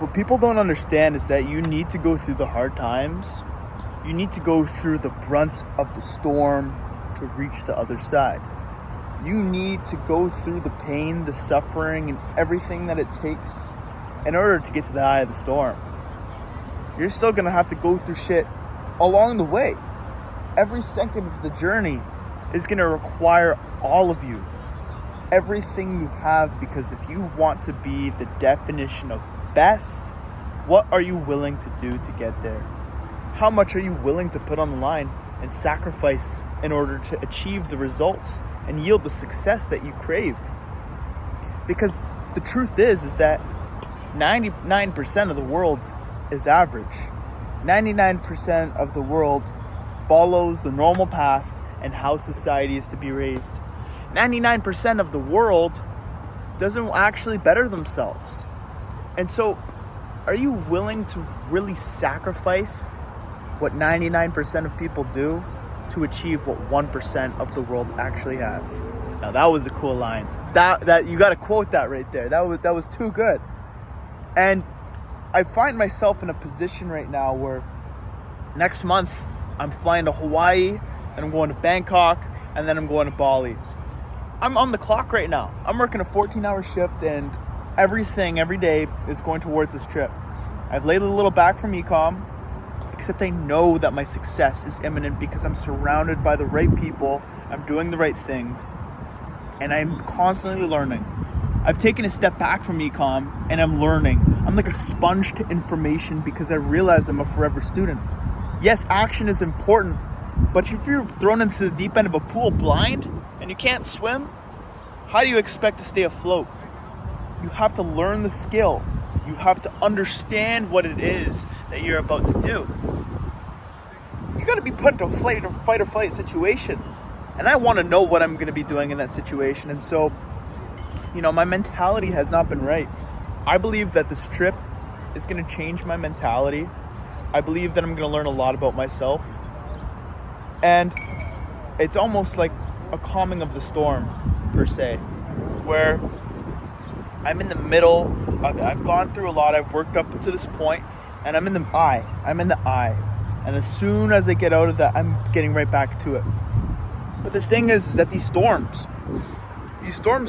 What people don't understand is that you need to go through the hard times. You need to go through the brunt of the storm to reach the other side. You need to go through the pain, the suffering, and everything that it takes in order to get to the eye of the storm. You're still going to have to go through shit along the way. Every second of the journey is going to require all of you. Everything you have, because if you want to be the definition of best, what are you willing to do to get there? How much are you willing to put on the line and sacrifice in order to achieve the results and yield the success that you crave? Because the truth is that 99% of the world is average. 99% of the world follows the normal path and how society is to be raised. 99% of the world doesn't actually better themselves. And so, are you willing to really sacrifice what 99% of people do to achieve what 1% of the world actually has? Now that was a cool line. That you got to quote that right there. That was too good. And I find myself in a position right now where next month I'm flying to Hawaii, and I'm going to Bangkok, and then I'm going to Bali. I'm on the clock right now. I'm working a 14-hour shift, and everything every day is going towards this trip. I've laid a little back from ecom, except I know that my success is imminent because I'm surrounded by the right people, I'm doing the right things, and I'm constantly learning. I've taken a step back from ecom, and I'm learning. I'm like a sponge to information because I realize I'm a forever student. Yes, action is important, but if you're thrown into the deep end of a pool blind and you can't swim, how do you expect to stay afloat? You have to learn the skill. You have to understand what it is that you're about to do. You got to be put into a fight or flight situation. And I want to know what I'm going to be doing in that situation. And so, my mentality has not been right. I believe that this trip is going to change my mentality. I believe that I'm going to learn a lot about myself. And it's almost like a calming of the storm, per se, where I'm in the middle of it. I've gone through a lot. I've worked up to this point, and I'm in the eye. And as soon as I get out of that, I'm getting right back to it. But the thing is that these storms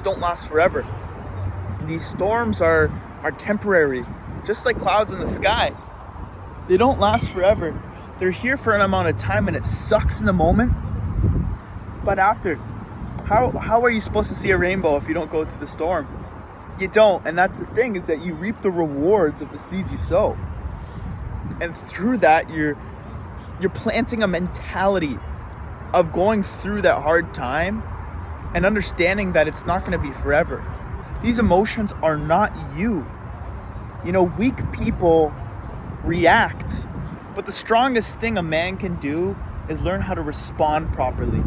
don't last forever. These storms are temporary, just like clouds in the sky. They don't last forever. They're here for an amount of time, and it sucks in the moment. But after, how are you supposed to see a rainbow if you don't go through the storm? You don't. And that's the thing, is that you reap the rewards of the seeds you sow. And through that, you're planting a mentality of going through that hard time and understanding that it's not going to be forever. These emotions are not you. Weak people react, but the strongest thing a man can do is learn how to respond properly.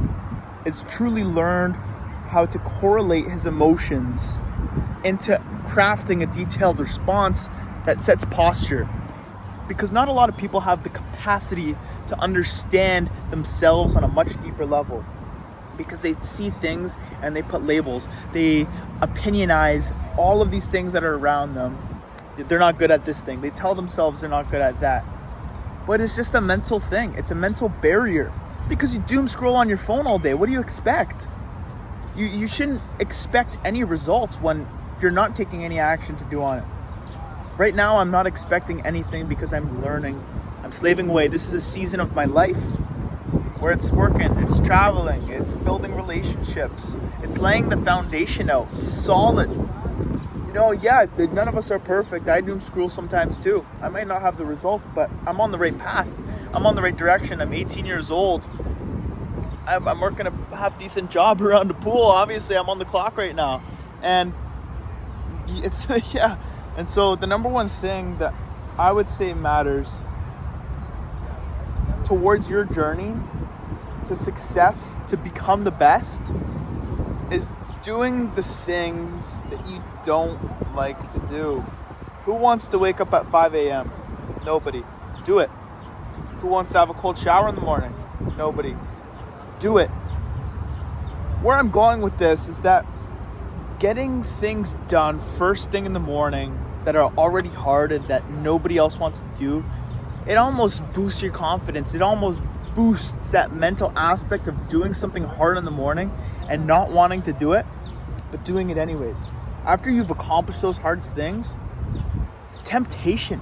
It's truly learned how to correlate his emotions into crafting a detailed response that sets posture. Because not a lot of people have the capacity to understand themselves on a much deeper level. Because they see things and they put labels. They opinionize all of these things that are around them. They're not good at this thing. They tell themselves they're not good at that. But it's just a mental thing. It's a mental barrier. Because you doom scroll on your phone all day. What do you expect? You shouldn't expect any results when you're not taking any action to do on it. Right now, I'm not expecting anything because I'm learning. I'm slaving away. This is a season of my life where it's working, it's traveling, it's building relationships, it's laying the foundation out solid. None of us are perfect. I doom scroll sometimes too. I might not have the results, but I'm on the right path. I'm on the right direction. I'm 18 years old. I'm working a half decent job around the pool. Obviously, I'm on the clock right now. And it's, yeah. And so the number one thing that I would say matters towards your journey to success, to become the best, is doing the things that you don't like to do. Who wants to wake up at 5 a.m.? Nobody. Do it. Who wants to have a cold shower in the morning? Nobody. Do it. Where I'm going with this is that getting things done first thing in the morning that are already hard and that nobody else wants to do, it almost boosts your confidence. It almost boosts that mental aspect of doing something hard in the morning and not wanting to do it, but doing it anyways. After you've accomplished those hard things, the temptation,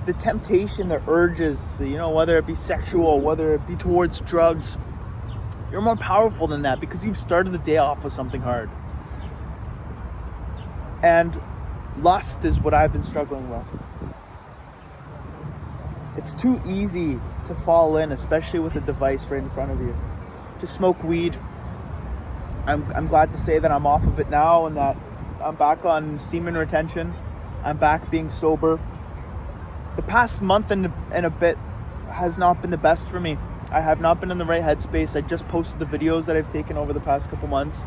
the urges, whether it be sexual, whether it be towards drugs, you're more powerful than that because you've started the day off with something hard. And lust is what I've been struggling with. It's too easy to fall in, especially with a device right in front of you. To smoke weed. I'm glad to say that I'm off of it now and that I'm back on semen retention. I'm back being sober. The past month and a bit has not been the best for me. I have not been in the right headspace. I just posted the videos that I've taken over the past couple months.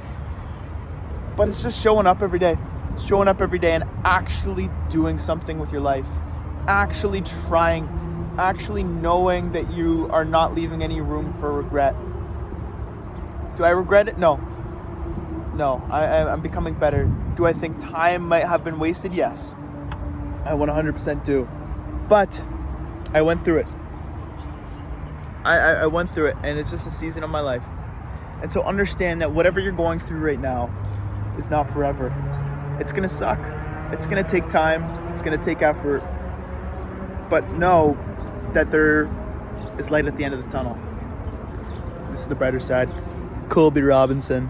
But it's just showing up every day. Showing up every day and actually doing something with your life. Actually trying. Actually knowing that you are not leaving any room for regret. Do I regret it? No. I'm becoming better. Do I think time might have been wasted? Yes. I 100% do. But I went through it. I went through it, and it's just a season of my life. And so understand that whatever you're going through right now is not forever. It's going to suck. It's going to take time. It's going to take effort. But know that there is light at the end of the tunnel. This is the brighter side. Colby Robinson.